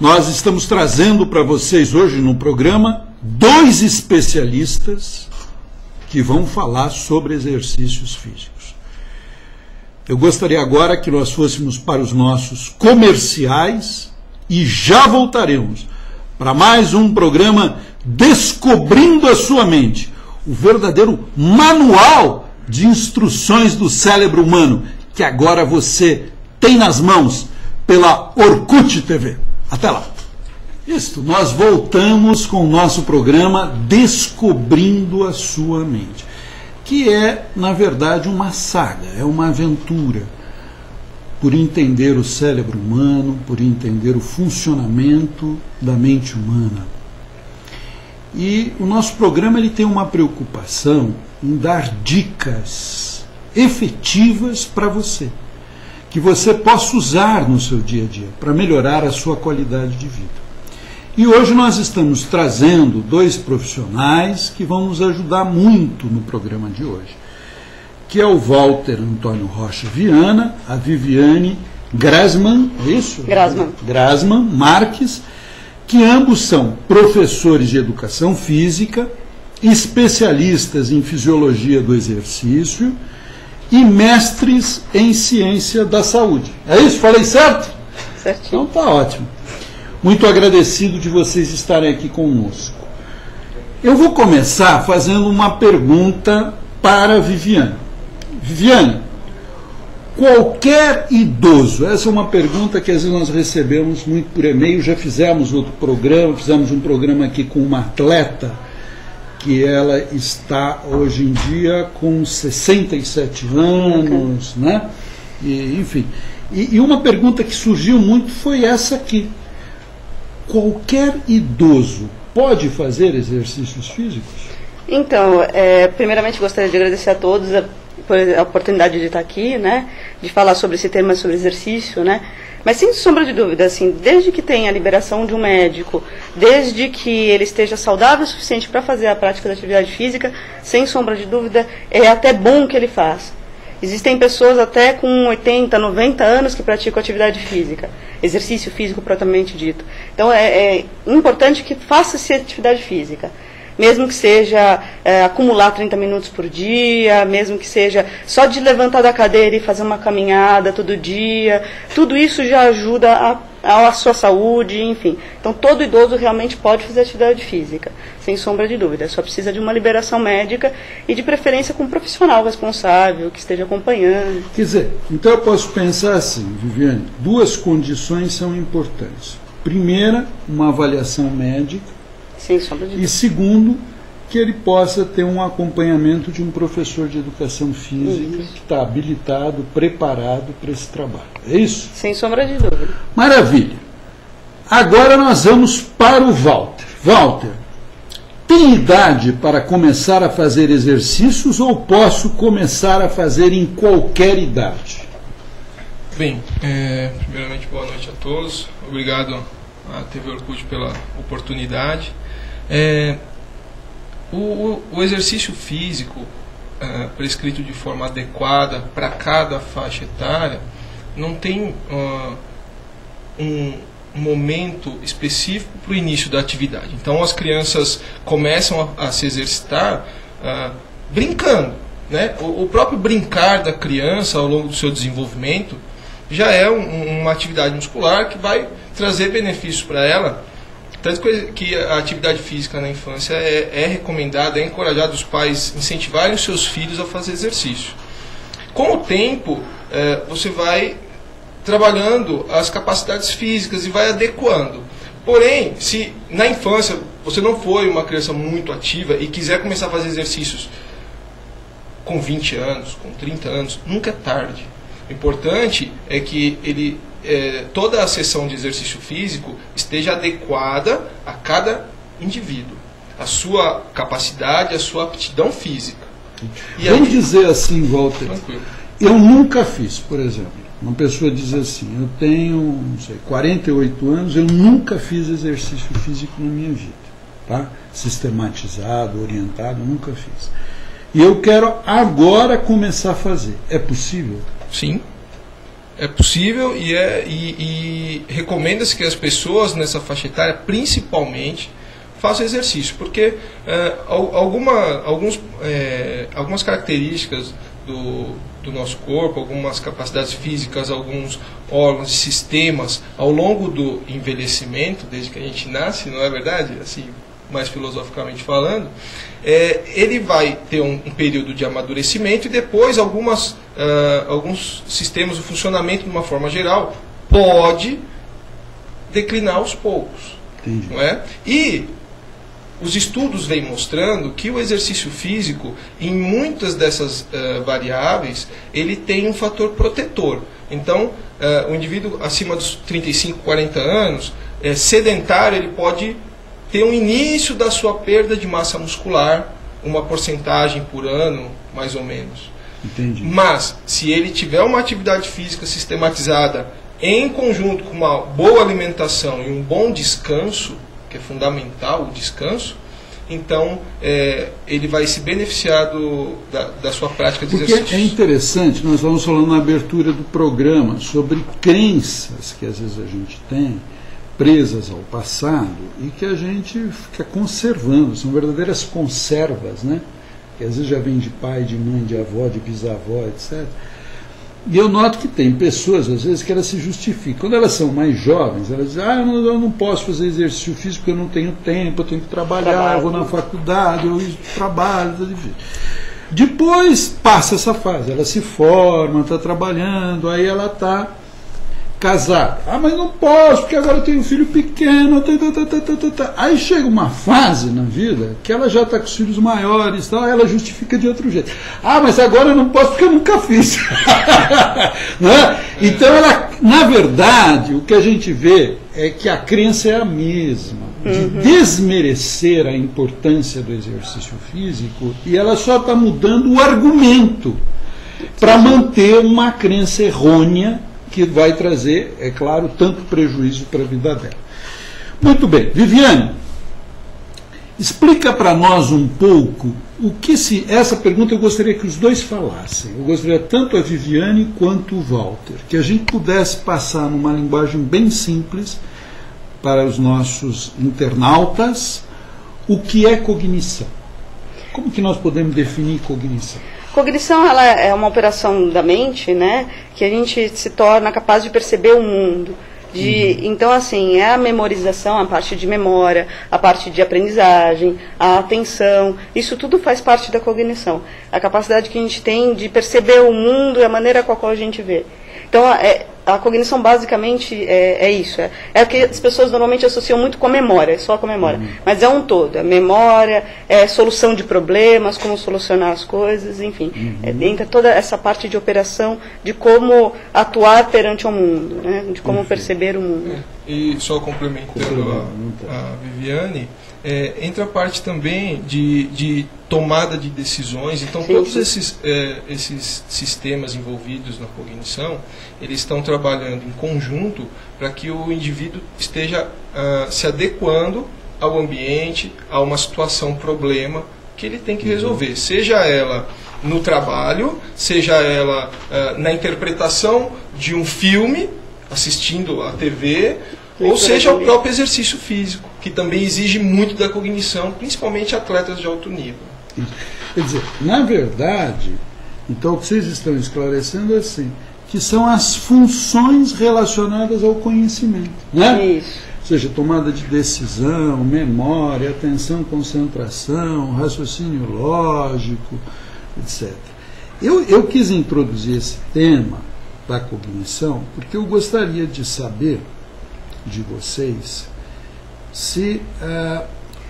Nós estamos trazendo para vocês hoje no programa 2 especialistas que vão falar sobre exercícios físicos. Eu gostaria agora que nós fôssemos para os nossos comerciais e já voltaremos para mais um programa Descobrindo a Sua Mente, o verdadeiro manual de instruções do cérebro humano, que agora você tem nas mãos pela Orkut TV. Até lá. Isto, nós voltamos com o nosso programa Descobrindo a Sua Mente, que é, na verdade, uma saga, é uma aventura por entender o cérebro humano, por entender o funcionamento da mente humana. E o nosso programa ele tem uma preocupação em dar dicas efetivas para você, que você possa usar no seu dia a dia para melhorar a sua qualidade de vida. E hoje nós estamos trazendo 2 profissionais que vão nos ajudar muito no programa de hoje, que é o Walter Antônio Rocha Viana, a Viviane Grasman, é isso? Grasman Marques, que ambos são professores de educação física, especialistas em fisiologia do exercício e mestres em ciência da saúde. É isso? Falei certo? Certinho. Então tá ótimo. Muito agradecido de vocês estarem aqui conosco. Eu vou começar fazendo uma pergunta para a Viviane. Viviane, qualquer idoso, essa é uma pergunta que às vezes nós recebemos muito por e-mail, já fizemos outro programa, fizemos um programa aqui com uma atleta, que ela está hoje em dia com 67 anos, né? E, enfim. E uma pergunta que surgiu muito foi essa aqui. Qualquer idoso pode fazer exercícios físicos? Então, primeiramente gostaria de agradecer a todos por a oportunidade de estar aqui, né? De falar sobre esse tema, sobre exercício, né? Mas sem sombra de dúvida, assim, desde que tenha a liberação de um médico, desde que ele esteja saudável o suficiente para fazer a prática da atividade física, sem sombra de dúvida, é até bom que ele faça. Existem pessoas até com 80, 90 anos que praticam atividade física, exercício físico propriamente dito. Então é importante que faça-se atividade física. Mesmo que seja acumular 30 minutos por dia, mesmo que seja só de levantar da cadeira e fazer uma caminhada todo dia, tudo isso já ajuda a sua saúde, enfim. Então todo idoso realmente pode fazer atividade física, sem sombra de dúvida. Só precisa de uma liberação médica e de preferência com um profissional responsável, que esteja acompanhando. Quer dizer, então eu posso pensar assim, Viviane, 2 condições são importantes. Primeira, uma avaliação médica. Sem sombra de dúvida. E segundo, que ele possa ter um acompanhamento de um professor de educação física que está habilitado, preparado para esse trabalho. É isso? Sem sombra de dúvida. Maravilha. Agora nós vamos para o Walter. Walter, tem idade para começar a fazer exercícios ou posso começar a fazer em qualquer idade? Bem, primeiramente boa noite a todos. Obrigado à TV Orkut pela oportunidade. O exercício físico prescrito de forma adequada para cada faixa etária não tem um momento específico para o início da atividade. Então as crianças começam a se exercitar brincando, né? O próprio brincar da criança ao longo do seu desenvolvimento já é uma atividade muscular que vai trazer benefícios para ela. Tanto que a atividade física na infância é recomendada, é encorajado os pais incentivarem os seus filhos a fazer exercício. Com o tempo, você vai trabalhando as capacidades físicas e vai adequando. Porém, se na infância você não foi uma criança muito ativa e quiser começar a fazer exercícios com 20 anos, com 30 anos, nunca é tarde. O importante é que toda a sessão de exercício físico esteja adequada a cada indivíduo, a sua capacidade, a sua aptidão física. Vamos dizer assim, Walter, tranquilo. Eu nunca fiz, por exemplo, uma pessoa diz assim, eu tenho, não sei, 48 anos, eu nunca fiz exercício físico na minha vida, tá? Sistematizado, orientado, nunca fiz. E eu quero agora começar a fazer. É possível? Sim. É possível e recomenda-se que as pessoas nessa faixa etária, principalmente, façam exercício, porque algumas características do nosso corpo, algumas capacidades físicas, alguns órgãos e sistemas, ao longo do envelhecimento, desde que a gente nasce, não é verdade? Assim, mais filosoficamente falando, ele vai ter um período de amadurecimento e depois alguns sistemas, o funcionamento de uma forma geral, pode declinar aos poucos. Entendi. Não é? E os estudos vêm mostrando que o exercício físico, em muitas dessas variáveis, ele tem um fator protetor. Então, o indivíduo acima dos 35, 40 anos, sedentário, ele pode ter um início da sua perda de massa muscular, uma porcentagem por ano, mais ou menos. Entendi. Mas, se ele tiver uma atividade física sistematizada, em conjunto com uma boa alimentação e um bom descanso, que é fundamental o descanso, então ele vai se beneficiar da sua prática de exercício. Porque é interessante, nós estamos falando na abertura do programa sobre crenças que às vezes a gente tem, presas ao passado, e que a gente fica conservando, são verdadeiras conservas, né? Que às vezes já vem de pai, de mãe, de avó, de bisavó, etc. E eu noto que tem pessoas, às vezes, que elas se justificam. Quando elas são mais jovens, elas dizem, eu não posso fazer exercício físico porque eu não tenho tempo, eu tenho que trabalhar, eu vou na faculdade, eu trabalho, tá difícil. Depois passa essa fase, ela se forma, está trabalhando, aí ela está casada. Mas não posso, porque agora eu tenho um filho pequeno. Aí chega uma fase na vida que ela já está com os filhos maiores, tal, ela justifica de outro jeito. Mas agora eu não posso porque eu nunca fiz. Né? Então, na verdade, o que a gente vê é que a crença é a mesma, de desmerecer a importância do exercício físico, e ela só está mudando o argumento para manter uma crença errônea que vai trazer, é claro, tanto prejuízo para a vida dela. Muito bem. Viviane, explica para nós um pouco essa pergunta eu gostaria que os dois falassem. Eu gostaria tanto a Viviane quanto o Walter, que a gente pudesse passar numa linguagem bem simples para os nossos internautas o que é cognição. Como que nós podemos definir cognição? Cognição, ela é uma operação da mente, né, que a gente se torna capaz de perceber o mundo. Então, assim, é a memorização, a parte de memória, a parte de aprendizagem, a atenção, isso tudo faz parte da cognição. A capacidade que a gente tem de perceber o mundo e a maneira com a qual a gente vê. Então, a cognição basicamente é isso. É o que as pessoas normalmente associam muito com a memória, só com a memória. Mas é um todo. É memória, é solução de problemas, como solucionar as coisas, enfim. Entra toda essa parte de operação, de como atuar perante o mundo, né? De como perceber o mundo. E só complementando a Viviane, entra a parte também de tomada de decisões. Então, todos esses sistemas envolvidos na cognição, eles estão trabalhando em conjunto para que o indivíduo esteja se adequando ao ambiente, a uma situação, problema que ele tem que resolver. Seja ela no trabalho, seja ela na interpretação de um filme, assistindo a TV, ou seja, o próprio exercício físico, que também exige muito da cognição, principalmente atletas de alto nível. Quer dizer, na verdade, então o que vocês estão esclarecendo é assim, que são as funções relacionadas ao conhecimento, né? Isso. Ou seja, tomada de decisão, memória, atenção, concentração, raciocínio lógico, etc. Eu quis introduzir esse tema da cognição porque eu gostaria de saber de vocês se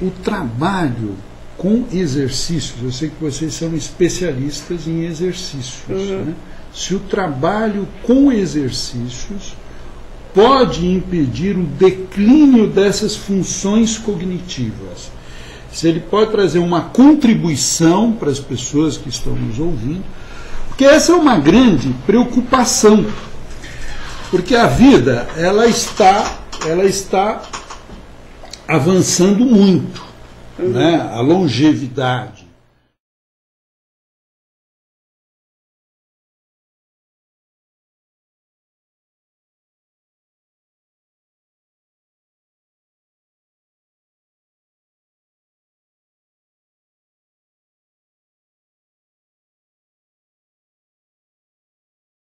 o trabalho com exercícios, eu sei que vocês são especialistas em exercícios, né? Se o trabalho com exercícios pode impedir o declínio dessas funções cognitivas, se ele pode trazer uma contribuição para as pessoas que estão nos ouvindo, porque essa é uma grande preocupação, porque a vida ela está avançando muito, né? A longevidade